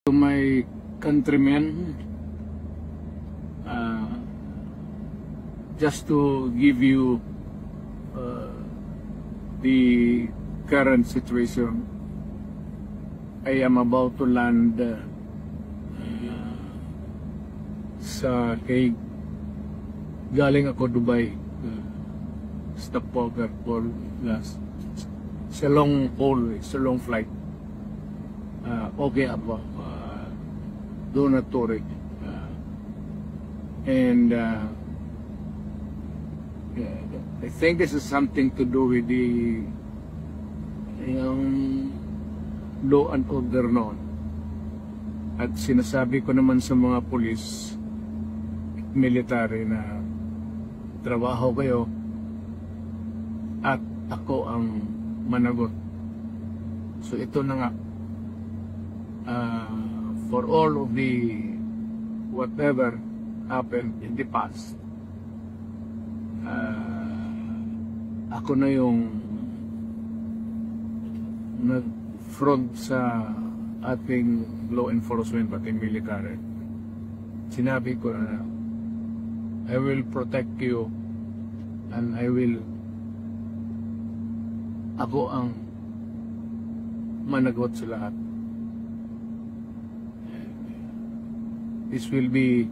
To my countrymen, just to give you the current situation, I am about to land sa Hague. Galing ako Dubai, stopover for last. It's a long haul, it's a long flight. Okay ako. Do not worry. And I think this is something to do with the law and order noon. At sinasabi ko naman sa mga pulis, military na trabaho kayo at ako ang managot. So ito na nga. For all of the whatever happened in the past, ako na yung nag-front sa ating law enforcement pati military. Sinabi ko na I will protect you and ako ang managot sa lahat. This will be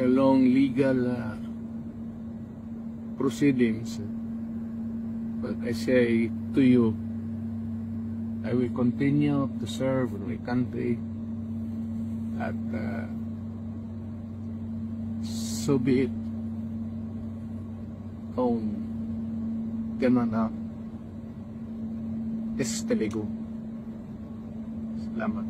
a long legal proceedings, but I say to you, I will continue to serve my country at so be it. Kung gano'n na, Telugu. Salamat.